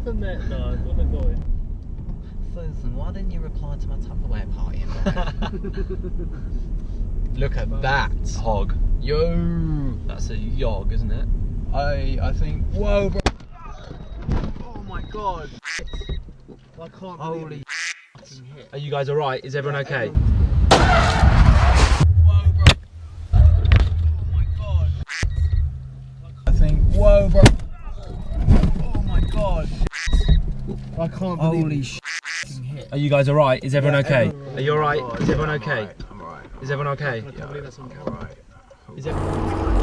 the net, no, I don't know going. Susan, why didn't you reply to my Tupperware party invite? Look at that. Hog. Yo! That's a yog, isn't it? I think. Whoa, bro! Oh my god! I can't Holy hit. Are you guys alright? Is everyone okay? Whoa, bro! Oh my god! I think. Whoa, bro! Oh my god! I can't Holy shit! Are you guys alright? Is everyone okay? everyone- Are you alright? Is everyone I'm okay? alright, I'm alright. Is everyone okay? I can't believe that's on camera. Alright. Is everyone...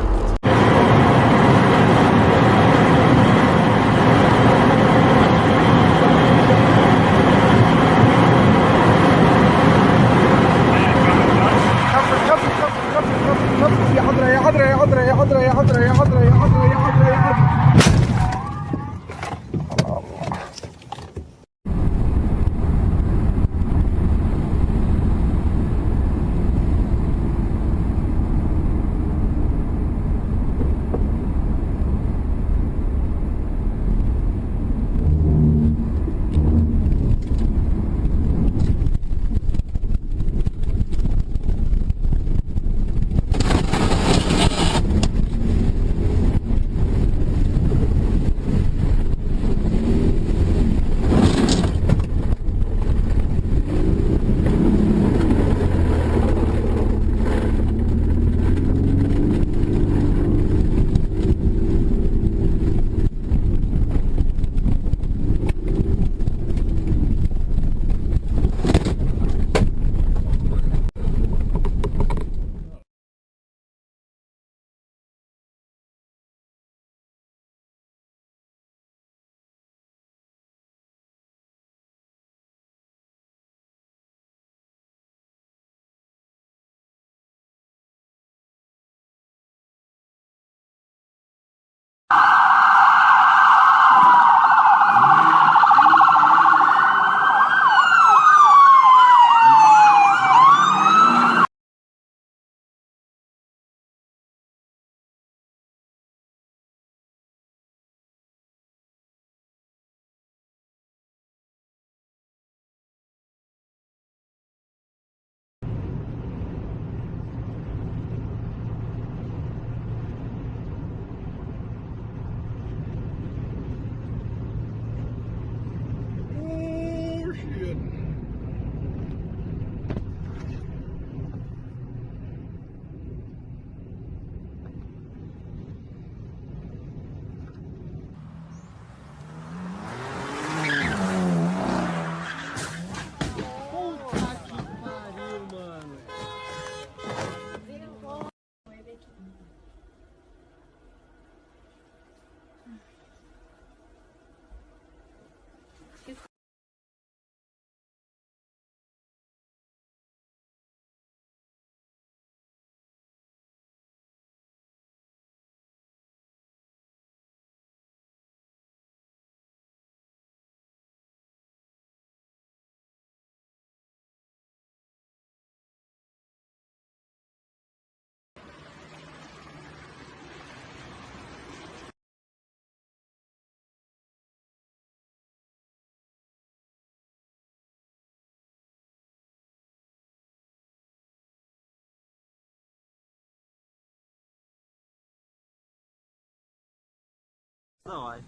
Давай.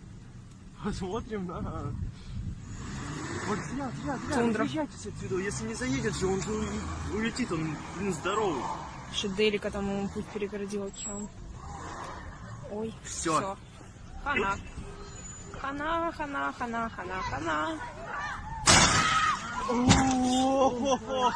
Посмотрим на... Вот съезжайтесь отсюда. Если не заедет же, он же улетит, он, блин, здоровый. Шеделика там ему путь перегородил океан. Ой, Все. Хана. Хана, хана, хана, хана, хана. О-о-о-о.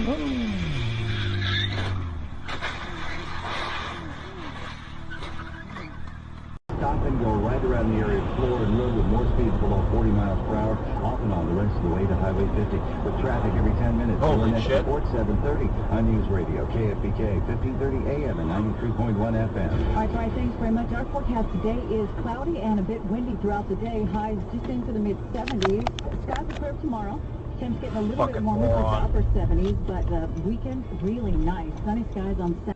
Stop and go right around the area floor and road with more speeds below 40 miles per hour, off and on the rest of the way to Highway 50 with traffic every 10 minutes. Holy shit. Sport 730 on News Radio, KFBK, 1530 AM and 93.1 FM. All right, Brian, thanks very much. Our forecast today is cloudy and a bit windy throughout the day. Highs just into the mid-70s. Skies are clear tomorrow. Temps getting a little bit warmer to the upper 70s, but the weekend really nice. Sunny skies on Saturday.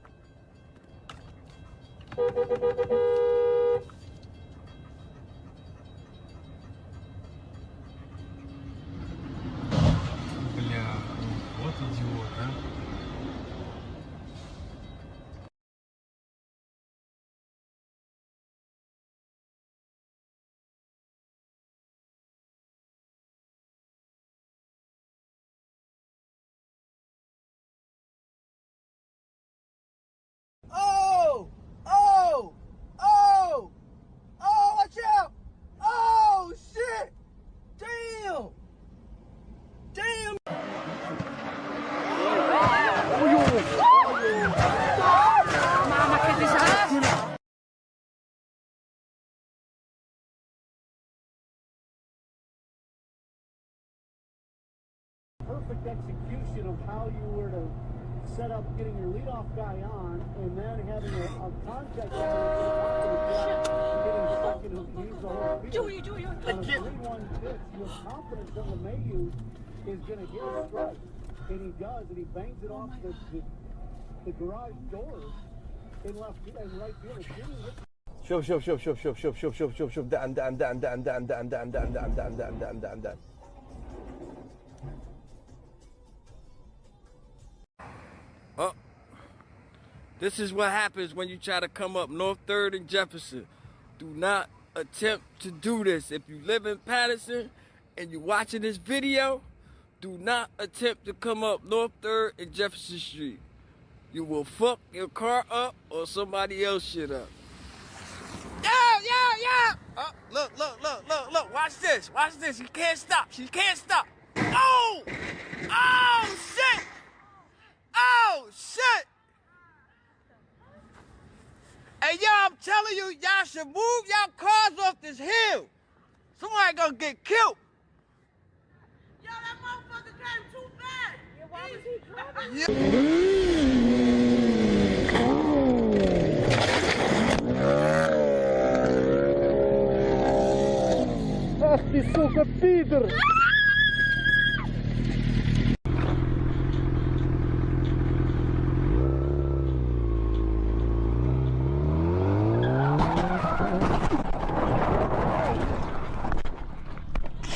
Бля, вот идиот, а. Oh! Oh! Oh! Oh, watch out! Oh, shit! Damn! Damn! Perfect execution of how you were to set up getting your leadoff guy on and then having a contact getting stuck in his knees the whole field. On a 3-1 pitch, you have confidence that LeMahieu is going to get a strike. And he does, and he bangs it off the garage doors in left and right field. شوف شوف شوف شوف شوف شوف شوف شوف شوف شوف دعم دعم دعم دعم دعم دعم دعم دعم دعم دعم دعم دعم دعم دعم. Oh, this is what happens when you try to come up North 3rd and Jefferson. Do not attempt to do this. If you live in Patterson and you're watching this video, do not attempt to come up North 3rd and Jefferson Street. You will fuck your car up or somebody else shit up. Yeah! Oh, look, look, look, look, look. Watch this. Watch this. She can't stop. She can't stop. Oh! Oh, shit! Oh, shit! Hey, yo, I'm telling you, y'all should move y'all cars off this hill. Somebody gonna get killed. Yo, that motherfucker came too fast. Yeah, why was he driving? Ах ты, сука, пидор!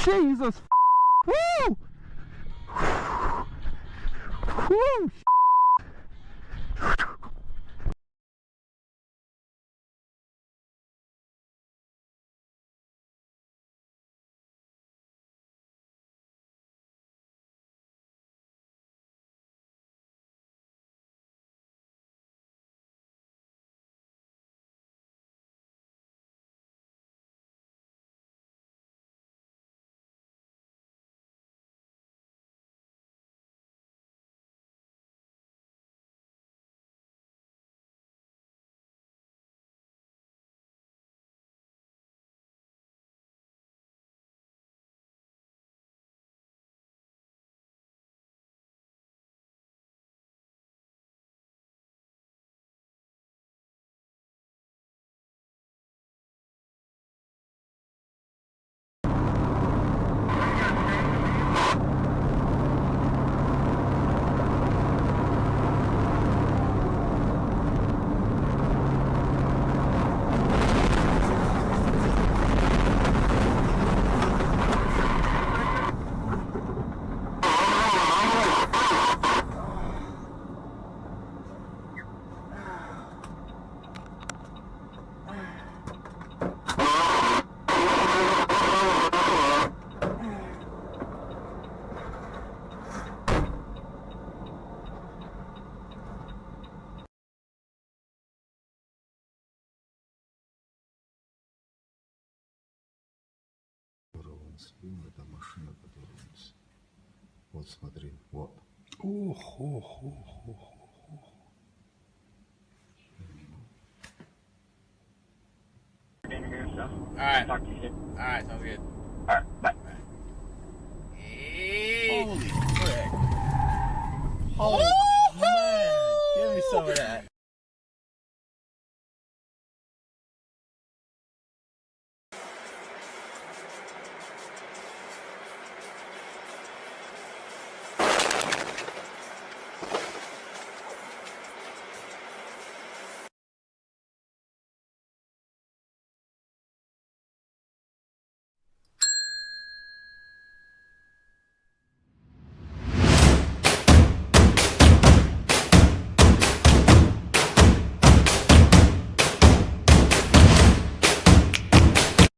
Jesus! Woo! Woo! Спину, это машина, которая у нас. Вот смотри, вот. Ooh, ooh, ooh, ooh. Alright. Talk to you soon. Alright, sounds good. Alright, bye. Holy frick. Holy man. Give me some of that.